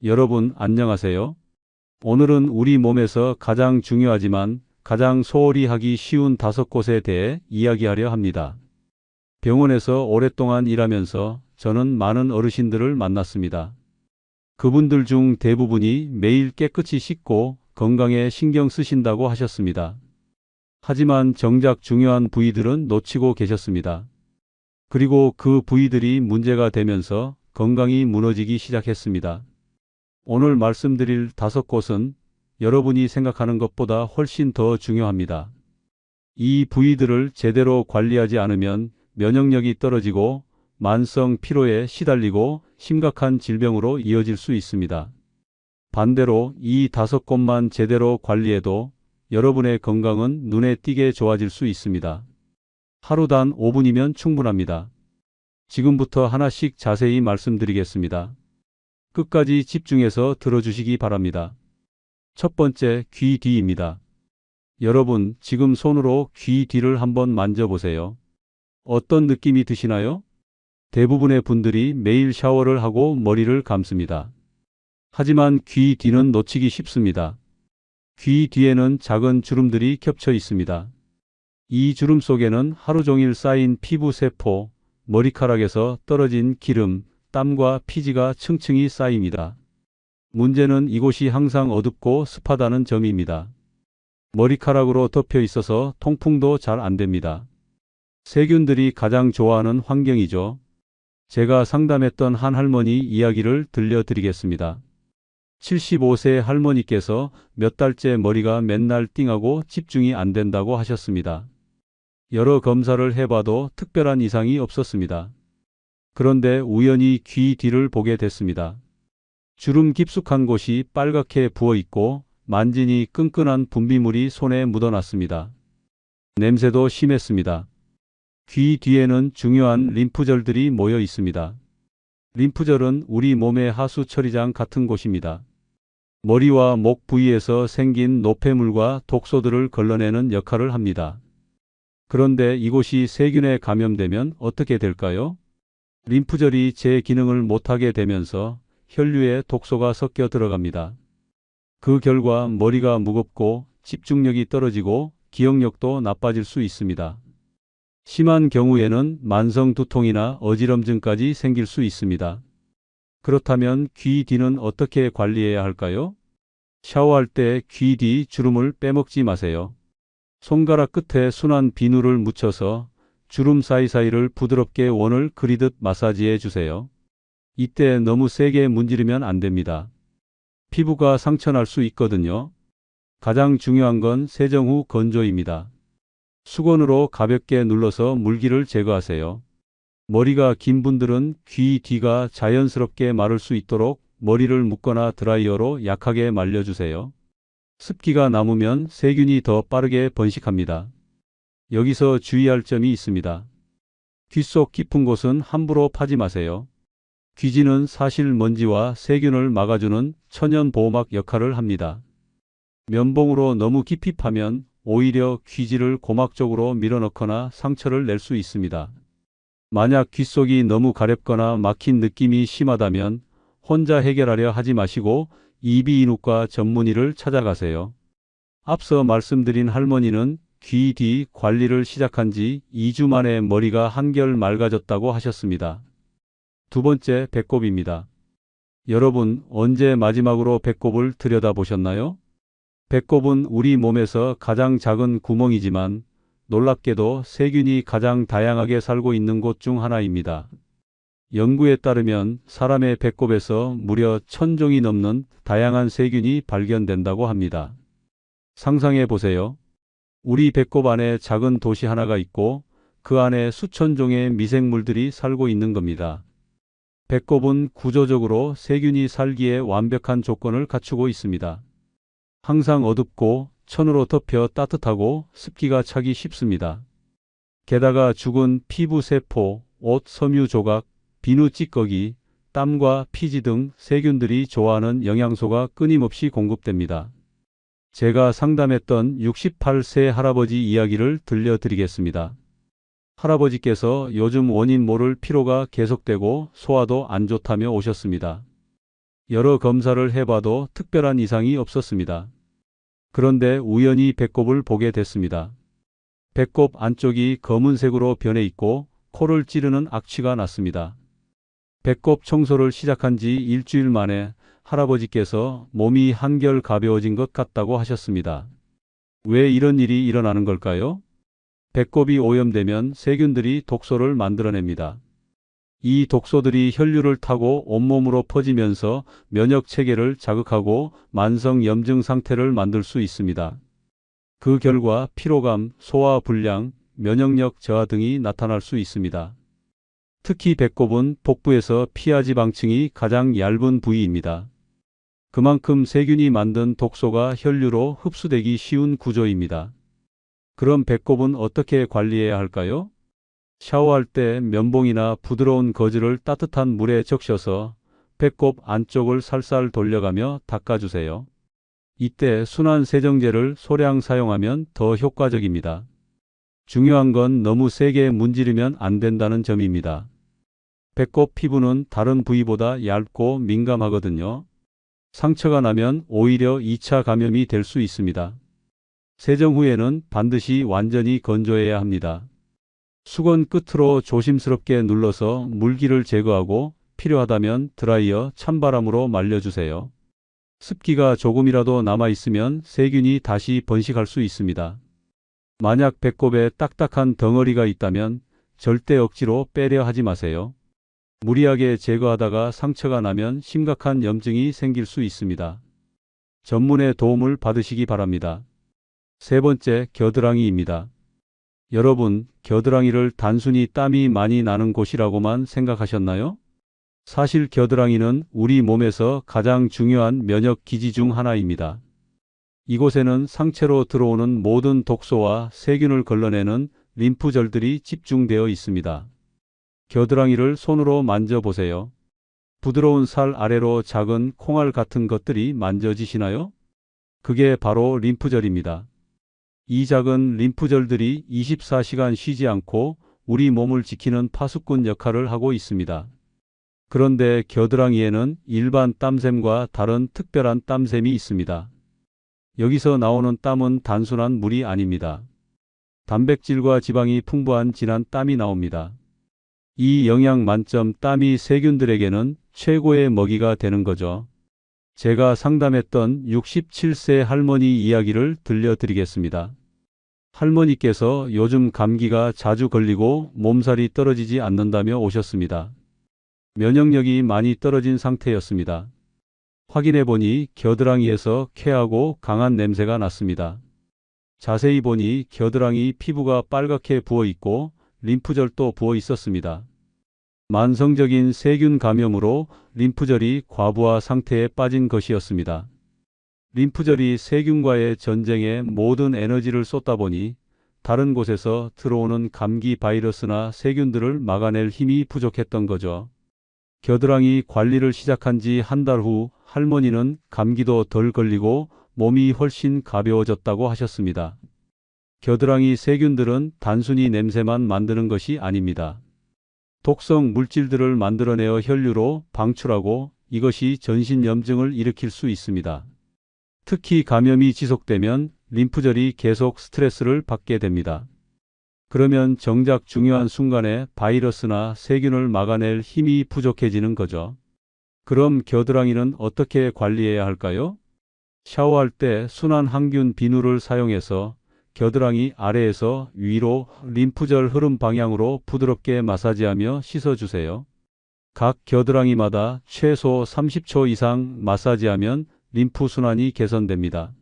여러분, 안녕하세요. 오늘은 우리 몸에서 가장 중요하지만 가장 소홀히 하기 쉬운 5곳에 대해 이야기하려 합니다. 병원에서 오랫동안 일하면서 저는 많은 어르신들을 만났습니다. 그분들 중 대부분이 매일 깨끗이 씻고 건강에 신경 쓰신다고 하셨습니다. 하지만 정작 중요한 부위들은 놓치고 계셨습니다. 그리고 그 부위들이 문제가 되면서 건강이 무너지기 시작했습니다. 오늘 말씀드릴 5곳은 여러분이 생각하는 것보다 훨씬 더 중요합니다. 이 부위들을 제대로 관리하지 않으면 면역력이 떨어지고 만성 피로에 시달리고 심각한 질병으로 이어질 수 있습니다. 반대로 이 5곳만 제대로 관리해도 여러분의 건강은 눈에 띄게 좋아질 수 있습니다. 하루 단 5분이면 충분합니다. 지금부터 하나씩 자세히 말씀드리겠습니다. 끝까지 집중해서 들어주시기 바랍니다. 첫 번째, 귀 뒤입니다. 여러분, 지금 손으로 귀 뒤를 한번 만져보세요. 어떤 느낌이 드시나요? 대부분의 분들이 매일 샤워를 하고 머리를 감습니다. 하지만 귀 뒤는 놓치기 쉽습니다. 귀 뒤에는 작은 주름들이 겹쳐 있습니다. 이 주름 속에는 하루 종일 쌓인 피부 세포, 머리카락에서 떨어진 기름, 땀과 피지가 층층이 쌓입니다. 문제는 이곳이 항상 어둡고 습하다는 점입니다. 머리카락으로 덮여 있어서 통풍도 잘 안 됩니다. 세균들이 가장 좋아하는 환경이죠. 제가 상담했던 한 할머니 이야기를 들려드리겠습니다. 75세 할머니께서 몇 달째 머리가 맨날 띵하고 집중이 안 된다고 하셨습니다. 여러 검사를 해봐도 특별한 이상이 없었습니다. 그런데 우연히 귀 뒤를 보게 됐습니다. 주름 깊숙한 곳이 빨갛게 부어 있고 만지니 끈끈한 분비물이 손에 묻어났습니다. 냄새도 심했습니다. 귀 뒤에는 중요한 림프절들이 모여 있습니다. 림프절은 우리 몸의 하수 처리장 같은 곳입니다. 머리와 목 부위에서 생긴 노폐물과 독소들을 걸러내는 역할을 합니다. 그런데 이곳이 세균에 감염되면 어떻게 될까요? 림프절이 제 기능을 못하게 되면서 혈류에 독소가 섞여 들어갑니다. 그 결과 머리가 무겁고 집중력이 떨어지고 기억력도 나빠질 수 있습니다. 심한 경우에는 만성 두통이나 어지럼증까지 생길 수 있습니다. 그렇다면 귀 뒤는 어떻게 관리해야 할까요? 샤워할 때 귀 뒤 주름을 빼먹지 마세요. 손가락 끝에 순한 비누를 묻혀서 주름 사이사이를 부드럽게 원을 그리듯 마사지해 주세요. 이때 너무 세게 문지르면 안 됩니다. 피부가 상처날 수 있거든요. 가장 중요한 건 세정 후 건조입니다. 수건으로 가볍게 눌러서 물기를 제거하세요. 머리가 긴 분들은 귀 뒤가 자연스럽게 마를 수 있도록 머리를 묶거나 드라이어로 약하게 말려주세요. 습기가 남으면 세균이 더 빠르게 번식합니다. 여기서 주의할 점이 있습니다. 귀 속 깊은 곳은 함부로 파지 마세요. 귀지는 사실 먼지와 세균을 막아주는 천연 보호막 역할을 합니다. 면봉으로 너무 깊이 파면 오히려 귀지를 고막 쪽으로 밀어넣거나 상처를 낼 수 있습니다. 만약 귀 속이 너무 가렵거나 막힌 느낌이 심하다면 혼자 해결하려 하지 마시고 이비인후과 전문의를 찾아가세요. 앞서 말씀드린 할머니는 귀 뒤 관리를 시작한 지 2주 만에 머리가 한결 맑아졌다고 하셨습니다. 두 번째, 배꼽입니다. 여러분, 언제 마지막으로 배꼽을 들여다보셨나요? 배꼽은 우리 몸에서 가장 작은 구멍이지만 놀랍게도 세균이 가장 다양하게 살고 있는 곳 중 하나입니다. 연구에 따르면 사람의 배꼽에서 무려 1000종이 넘는 다양한 세균이 발견된다고 합니다. 상상해 보세요. 우리 배꼽 안에 작은 도시 하나가 있고 그 안에 수천 종의 미생물들이 살고 있는 겁니다. 배꼽은 구조적으로 세균이 살기에 완벽한 조건을 갖추고 있습니다. 항상 어둡고 천으로 덮여 따뜻하고 습기가 차기 쉽습니다. 게다가 죽은 피부 세포, 옷 섬유 조각, 비누 찌꺼기, 땀과 피지 등 세균들이 좋아하는 영양소가 끊임없이 공급됩니다. 제가 상담했던 68세 할아버지 이야기를 들려드리겠습니다. 할아버지께서 요즘 원인 모를 피로가 계속되고 소화도 안 좋다며 오셨습니다. 여러 검사를 해봐도 특별한 이상이 없었습니다. 그런데 우연히 배꼽을 보게 됐습니다. 배꼽 안쪽이 검은색으로 변해 있고 코를 찌르는 악취가 났습니다. 배꼽 청소를 시작한 지 일주일 만에 할아버지께서 몸이 한결 가벼워진 것 같다고 하셨습니다. 왜 이런 일이 일어나는 걸까요? 배꼽이 오염되면 세균들이 독소를 만들어냅니다. 이 독소들이 혈류를 타고 온몸으로 퍼지면서 면역 체계를 자극하고 만성 염증 상태를 만들 수 있습니다. 그 결과 피로감, 소화 불량, 면역력 저하 등이 나타날 수 있습니다. 특히 배꼽은 복부에서 피하지방층이 가장 얇은 부위입니다. 그만큼 세균이 만든 독소가 혈류로 흡수되기 쉬운 구조입니다. 그럼 배꼽은 어떻게 관리해야 할까요? 샤워할 때 면봉이나 부드러운 거즈를 따뜻한 물에 적셔서 배꼽 안쪽을 살살 돌려가며 닦아주세요. 이때 순환 세정제를 소량 사용하면 더 효과적입니다. 중요한 건 너무 세게 문지르면 안 된다는 점입니다. 배꼽 피부는 다른 부위보다 얇고 민감하거든요. 상처가 나면 오히려 2차 감염이 될 수 있습니다. 세정 후에는 반드시 완전히 건조해야 합니다. 수건 끝으로 조심스럽게 눌러서 물기를 제거하고 필요하다면 드라이어 찬바람으로 말려주세요. 습기가 조금이라도 남아있으면 세균이 다시 번식할 수 있습니다. 만약 배꼽에 딱딱한 덩어리가 있다면 절대 억지로 빼려 하지 마세요. 무리하게 제거하다가 상처가 나면 심각한 염증이 생길 수 있습니다. 전문의 도움을 받으시기 바랍니다. 세 번째, 겨드랑이입니다. 여러분, 겨드랑이를 단순히 땀이 많이 나는 곳이라고만 생각하셨나요? 사실 겨드랑이는 우리 몸에서 가장 중요한 면역 기지 중 하나입니다. 이곳에는 상체로 들어오는 모든 독소와 세균을 걸러내는 림프절들이 집중되어 있습니다. 겨드랑이를 손으로 만져보세요. 부드러운 살 아래로 작은 콩알 같은 것들이 만져지시나요? 그게 바로 림프절입니다. 이 작은 림프절들이 24시간 쉬지 않고 우리 몸을 지키는 파수꾼 역할을 하고 있습니다. 그런데 겨드랑이에는 일반 땀샘과 다른 특별한 땀샘이 있습니다. 여기서 나오는 땀은 단순한 물이 아닙니다. 단백질과 지방이 풍부한 진한 땀이 나옵니다. 이 영양 만점 땀이 세균들에게는 최고의 먹이가 되는 거죠. 제가 상담했던 67세 할머니 이야기를 들려드리겠습니다. 할머니께서 요즘 감기가 자주 걸리고 몸살이 떨어지지 않는다며 오셨습니다. 면역력이 많이 떨어진 상태였습니다. 확인해 보니 겨드랑이에서 쾌하고 강한 냄새가 났습니다. 자세히 보니 겨드랑이 피부가 빨갛게 부어 있고 림프절도 부어 있었습니다. 만성적인 세균 감염으로 림프절이 과부하 상태에 빠진 것이었습니다. 림프절이 세균과의 전쟁에 모든 에너지를 쏟다 보니 다른 곳에서 들어오는 감기 바이러스나 세균들을 막아낼 힘이 부족했던 거죠. 겨드랑이 관리를 시작한 지 한 달 후 할머니는 감기도 덜 걸리고 몸이 훨씬 가벼워졌다고 하셨습니다. 겨드랑이 세균들은 단순히 냄새만 만드는 것이 아닙니다. 독성 물질들을 만들어내어 혈류로 방출하고 이것이 전신염증을 일으킬 수 있습니다. 특히 감염이 지속되면 림프절이 계속 스트레스를 받게 됩니다. 그러면 정작 중요한 순간에 바이러스나 세균을 막아낼 힘이 부족해지는 거죠. 그럼 겨드랑이는 어떻게 관리해야 할까요? 샤워할 때 순한 항균 비누를 사용해서 겨드랑이 아래에서 위로 림프절 흐름 방향으로 부드럽게 마사지하며 씻어주세요. 각 겨드랑이마다 최소 30초 이상 마사지하면 림프 순환이 개선됩니다.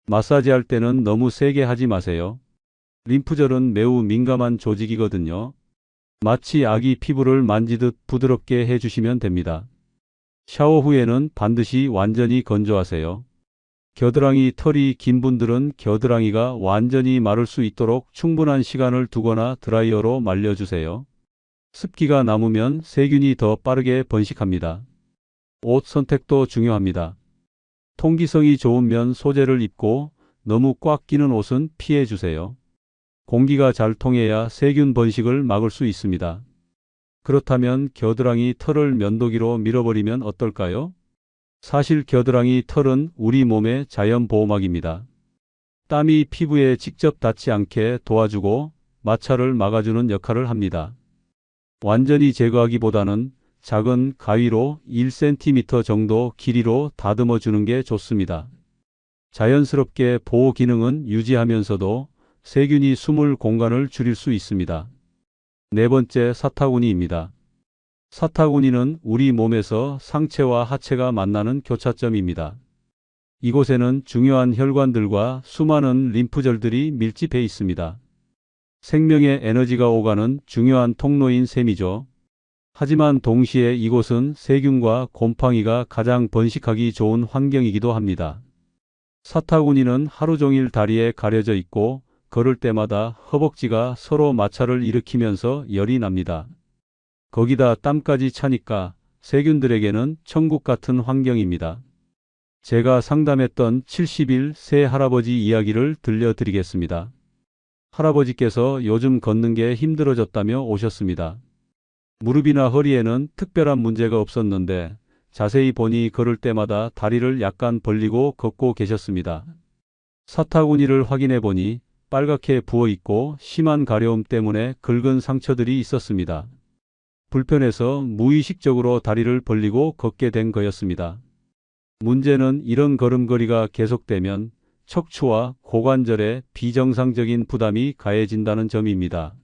마사지할 때는 너무 세게 하지 마세요. 림프절은 매우 민감한 조직이거든요. 마치 아기 피부를 만지듯 부드럽게 해주시면 됩니다. 샤워 후에는 반드시 완전히 건조하세요. 겨드랑이 털이 긴 분들은 겨드랑이가 완전히 마를 수 있도록 충분한 시간을 두거나 드라이어로 말려주세요. 습기가 남으면 세균이 더 빠르게 번식합니다. 옷 선택도 중요합니다. 통기성이 좋은 면 소재를 입고 너무 꽉 끼는 옷은 피해주세요. 공기가 잘 통해야 세균 번식을 막을 수 있습니다. 그렇다면 겨드랑이 털을 면도기로 밀어버리면 어떨까요? 사실 겨드랑이 털은 우리 몸의 자연 보호막입니다. 땀이 피부에 직접 닿지 않게 도와주고 마찰을 막아주는 역할을 합니다. 완전히 제거하기보다는 작은 가위로 1cm 정도 길이로 다듬어 주는 게 좋습니다. 자연스럽게 보호 기능은 유지하면서도 세균이 숨을 공간을 줄일 수 있습니다. 네 번째, 사타구니입니다. 사타구니는 우리 몸에서 상체와 하체가 만나는 교차점입니다. 이곳에는 중요한 혈관들과 수많은 림프절들이 밀집해 있습니다. 생명의 에너지가 오가는 중요한 통로인 셈이죠. 하지만 동시에 이곳은 세균과 곰팡이가 가장 번식하기 좋은 환경이기도 합니다. 사타구니는 하루 종일 다리에 가려져 있고 걸을 때마다 허벅지가 서로 마찰을 일으키면서 열이 납니다. 거기다 땀까지 차니까 세균들에게는 천국 같은 환경입니다. 제가 상담했던 70세 할아버지 이야기를 들려드리겠습니다. 할아버지께서 요즘 걷는 게 힘들어졌다며 오셨습니다. 무릎이나 허리에는 특별한 문제가 없었는데 자세히 보니 걸을 때마다 다리를 약간 벌리고 걷고 계셨습니다. 사타구니를 확인해 보니 빨갛게 부어 있고 심한 가려움 때문에 긁은 상처들이 있었습니다. 불편해서 무의식적으로 다리를 벌리고 걷게 된 거였습니다. 문제는 이런 걸음걸이가 계속되면 척추와 고관절에 비정상적인 부담이 가해진다는 점입니다.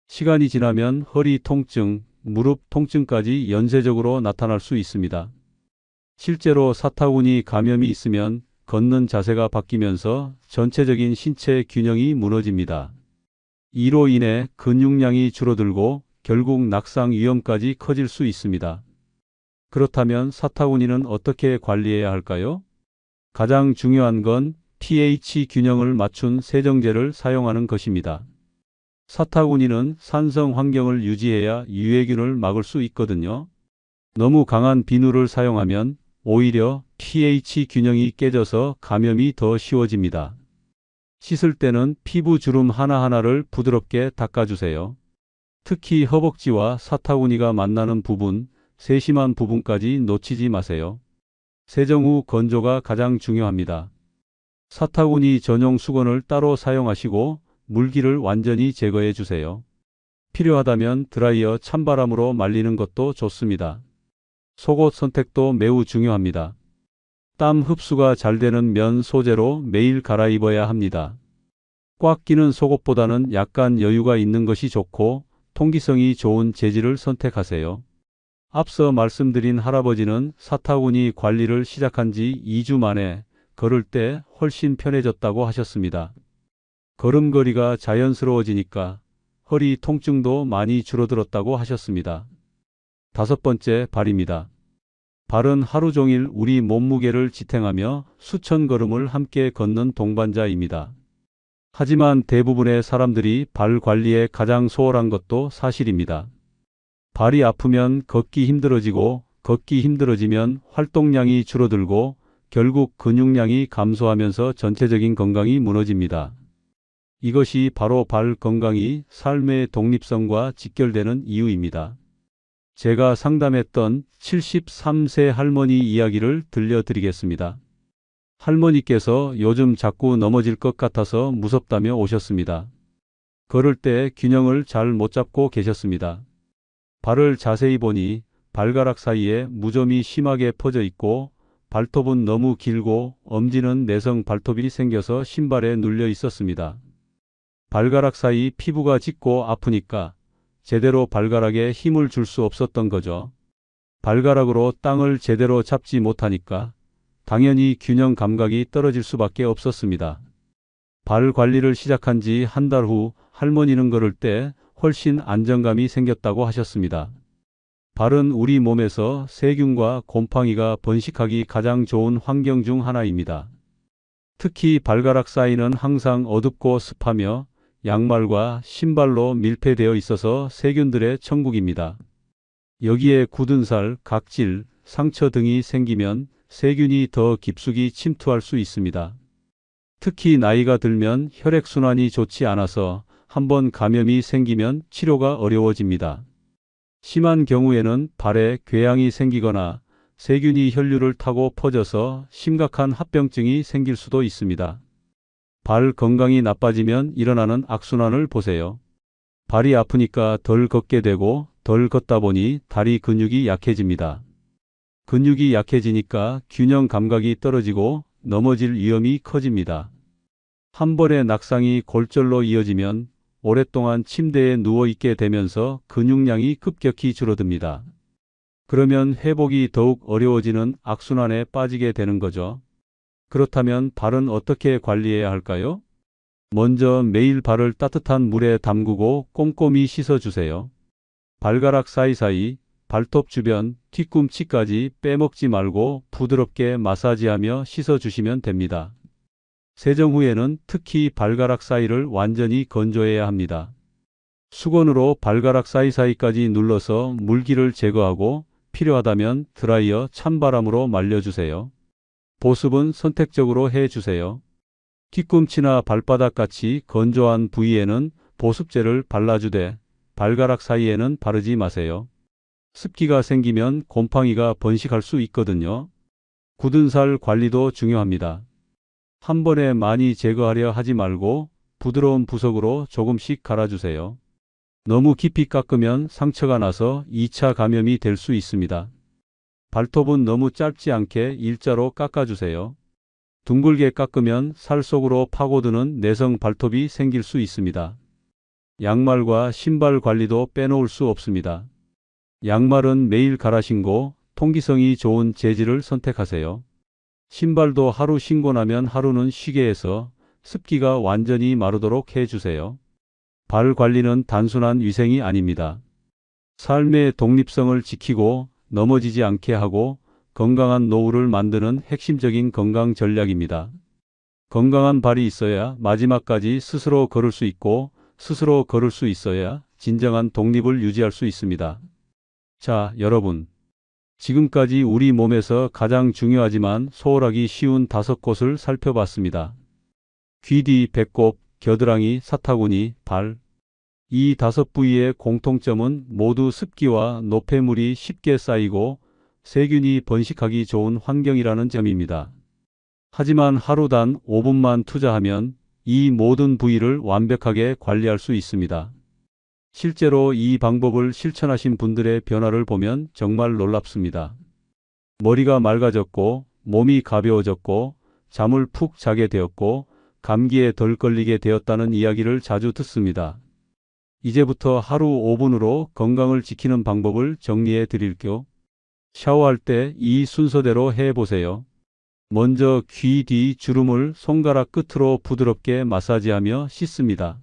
시간이 지나면 허리 통증, 무릎 통증까지 연쇄적으로 나타날 수 있습니다. 실제로 사타구니 감염이 있으면 걷는 자세가 바뀌면서 전체적인 신체 균형이 무너집니다. 이로 인해 근육량이 줄어들고 결국 낙상 위험까지 커질 수 있습니다. 그렇다면 사타구니는 어떻게 관리해야 할까요? 가장 중요한 건 pH 균형을 맞춘 세정제를 사용하는 것입니다. 사타구니는 산성 환경을 유지해야 유해균을 막을 수 있거든요. 너무 강한 비누를 사용하면 오히려 pH 균형이 깨져서 감염이 더 쉬워집니다. 씻을 때는 피부 주름 하나하나를 부드럽게 닦아주세요. 특히 허벅지와 사타구니가 만나는 부분, 세심한 부분까지 놓치지 마세요. 세정 후 건조가 가장 중요합니다. 사타구니 전용 수건을 따로 사용하시고 물기를 완전히 제거해 주세요. 필요하다면 드라이어 찬바람으로 말리는 것도 좋습니다. 속옷 선택도 매우 중요합니다. 땀 흡수가 잘 되는 면 소재로 매일 갈아입어야 합니다. 꽉 끼는 속옷보다는 약간 여유가 있는 것이 좋고 통기성이 좋은 재질을 선택하세요. 앞서 말씀드린 할아버지는 사타구니 관리를 시작한 지 2주 만에 걸을 때 훨씬 편해졌다고 하셨습니다. 걸음걸이가 자연스러워지니까 허리 통증도 많이 줄어들었다고 하셨습니다. 다섯 번째, 발입니다. 발은 하루 종일 우리 몸무게를 지탱하며 수천 걸음을 함께 걷는 동반자입니다. 하지만 대부분의 사람들이 발 관리에 가장 소홀한 것도 사실입니다. 발이 아프면 걷기 힘들어지고 걷기 힘들어지면 활동량이 줄어들고 결국 근육량이 감소하면서 전체적인 건강이 무너집니다. 이것이 바로 발 건강이 삶의 독립성과 직결되는 이유입니다. 제가 상담했던 73세 할머니 이야기를 들려드리겠습니다. 할머니께서 요즘 자꾸 넘어질 것 같아서 무섭다며 오셨습니다. 걸을 때 균형을 잘 못 잡고 계셨습니다. 발을 자세히 보니 발가락 사이에 무좀이 심하게 퍼져 있고 발톱은 너무 길고 엄지는 내성 발톱이 생겨서 신발에 눌려 있었습니다. 발가락 사이 피부가 짙고 아프니까 제대로 발가락에 힘을 줄 수 없었던 거죠. 발가락으로 땅을 제대로 잡지 못하니까 당연히 균형 감각이 떨어질 수밖에 없었습니다. 발 관리를 시작한 지 한 달 후 할머니는 걸을 때 훨씬 안정감이 생겼다고 하셨습니다. 발은 우리 몸에서 세균과 곰팡이가 번식하기 가장 좋은 환경 중 하나입니다. 특히 발가락 사이는 항상 어둡고 습하며 양말과 신발로 밀폐되어 있어서 세균들의 천국입니다. 여기에 굳은 살, 각질, 상처 등이 생기면 세균이 더 깊숙이 침투할 수 있습니다. 특히 나이가 들면 혈액순환이 좋지 않아서 한번 감염이 생기면 치료가 어려워집니다. 심한 경우에는 발에 궤양이 생기거나 세균이 혈류를 타고 퍼져서 심각한 합병증이 생길 수도 있습니다. 발 건강이 나빠지면 일어나는 악순환을 보세요. 발이 아프니까 덜 걷게 되고 덜 걷다 보니 다리 근육이 약해집니다. 근육이 약해지니까 균형 감각이 떨어지고 넘어질 위험이 커집니다. 한 번의 낙상이 골절로 이어지면 오랫동안 침대에 누워 있게 되면서 근육량이 급격히 줄어듭니다. 그러면 회복이 더욱 어려워지는 악순환에 빠지게 되는 거죠. 그렇다면 발은 어떻게 관리해야 할까요? 먼저 매일 발을 따뜻한 물에 담그고 꼼꼼히 씻어주세요. 발가락 사이사이, 발톱 주변, 뒤꿈치까지 빼먹지 말고 부드럽게 마사지하며 씻어주시면 됩니다. 세정 후에는 특히 발가락 사이를 완전히 건조해야 합니다. 수건으로 발가락 사이사이까지 눌러서 물기를 제거하고 필요하다면 드라이어 찬바람으로 말려주세요. 보습은 선택적으로 해주세요. 뒤꿈치나 발바닥 같이 건조한 부위에는 보습제를 발라주되 발가락 사이에는 바르지 마세요. 습기가 생기면 곰팡이가 번식할 수 있거든요. 굳은 살 관리도 중요합니다. 한 번에 많이 제거하려 하지 말고 부드러운 부석으로 조금씩 갈아주세요. 너무 깊이 깎으면 상처가 나서 2차 감염이 될 수 있습니다. 발톱은 너무 짧지 않게 일자로 깎아주세요. 둥글게 깎으면 살 속으로 파고드는 내성 발톱이 생길 수 있습니다. 양말과 신발 관리도 빼놓을 수 없습니다. 양말은 매일 갈아 신고 통기성이 좋은 재질을 선택하세요. 신발도 하루 신고 나면 하루는 쉬게 해서 습기가 완전히 마르도록 해주세요. 발 관리는 단순한 위생이 아닙니다. 삶의 독립성을 지키고 넘어지지 않게 하고 건강한 노후를 만드는 핵심적인 건강 전략입니다. 건강한 발이 있어야 마지막까지 스스로 걸을 수 있고 스스로 걸을 수 있어야 진정한 독립을 유지할 수 있습니다. 자, 여러분. 지금까지 우리 몸에서 가장 중요하지만 소홀하기 쉬운 5곳을 살펴봤습니다. 귀 뒤, 배꼽, 겨드랑이, 사타구니, 발. 이 5부위의 공통점은 모두 습기와 노폐물이 쉽게 쌓이고 세균이 번식하기 좋은 환경이라는 점입니다. 하지만 하루 단 5분만 투자하면 이 모든 부위를 완벽하게 관리할 수 있습니다. 실제로 이 방법을 실천하신 분들의 변화를 보면 정말 놀랍습니다. 머리가 맑아졌고 몸이 가벼워졌고 잠을 푹 자게 되었고 감기에 덜 걸리게 되었다는 이야기를 자주 듣습니다. 이제부터 하루 5분으로 건강을 지키는 방법을 정리해 드릴게요. 샤워할 때 이 순서대로 해보세요. 먼저 귀 뒤 주름을 손가락 끝으로 부드럽게 마사지하며 씻습니다.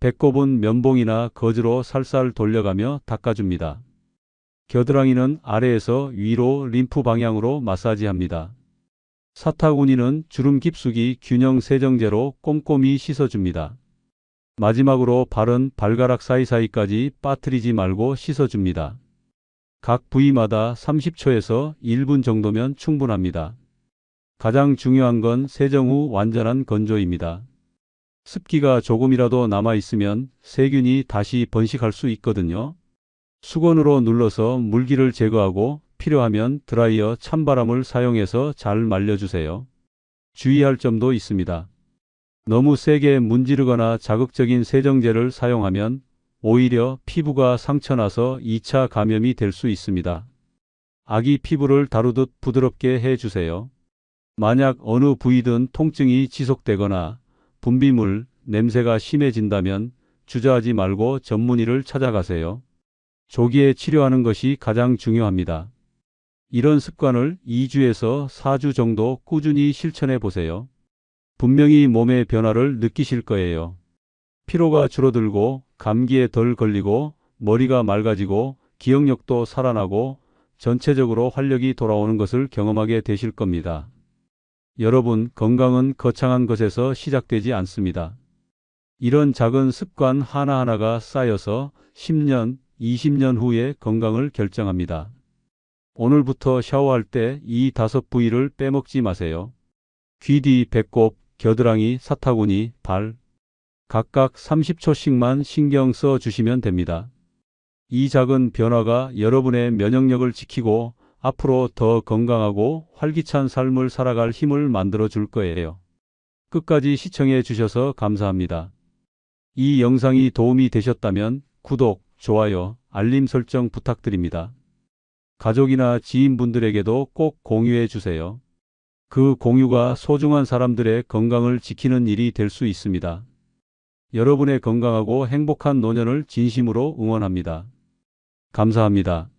배꼽은 면봉이나 거즈로 살살 돌려가며 닦아줍니다. 겨드랑이는 아래에서 위로 림프 방향으로 마사지합니다. 사타구니는 주름 깊숙이 균형 세정제로 꼼꼼히 씻어줍니다. 마지막으로 발은 발가락 사이사이까지 빠뜨리지 말고 씻어줍니다. 각 부위마다 30초에서 1분 정도면 충분합니다. 가장 중요한 건 세정 후 완전한 건조입니다. 습기가 조금이라도 남아있으면 세균이 다시 번식할 수 있거든요. 수건으로 눌러서 물기를 제거하고 필요하면 드라이어 찬바람을 사용해서 잘 말려주세요. 주의할 점도 있습니다. 너무 세게 문지르거나 자극적인 세정제를 사용하면 오히려 피부가 상처나서 2차 감염이 될 수 있습니다. 아기 피부를 다루듯 부드럽게 해주세요. 만약 어느 부위든 통증이 지속되거나 분비물, 냄새가 심해진다면 주저하지 말고 전문의를 찾아가세요. 조기에 치료하는 것이 가장 중요합니다. 이런 습관을 2주에서 4주 정도 꾸준히 실천해 보세요. 분명히 몸의 변화를 느끼실 거예요. 피로가 줄어들고 감기에 덜 걸리고 머리가 맑아지고 기억력도 살아나고 전체적으로 활력이 돌아오는 것을 경험하게 되실 겁니다. 여러분, 건강은 거창한 것에서 시작되지 않습니다. 이런 작은 습관 하나하나가 쌓여서 10년, 20년 후의 건강을 결정합니다. 오늘부터 샤워할 때 이 5부위를 빼먹지 마세요. 귀 뒤, 배꼽, 겨드랑이, 사타구니, 발. 각각 30초씩만 신경 써 주시면 됩니다. 이 작은 변화가 여러분의 면역력을 지키고 앞으로 더 건강하고 활기찬 삶을 살아갈 힘을 만들어 줄 거예요. 끝까지 시청해 주셔서 감사합니다. 이 영상이 도움이 되셨다면 구독, 좋아요, 알림 설정 부탁드립니다. 가족이나 지인분들에게도 꼭 공유해 주세요. 그 공유가 소중한 사람들의 건강을 지키는 일이 될 수 있습니다. 여러분의 건강하고 행복한 노년을 진심으로 응원합니다. 감사합니다.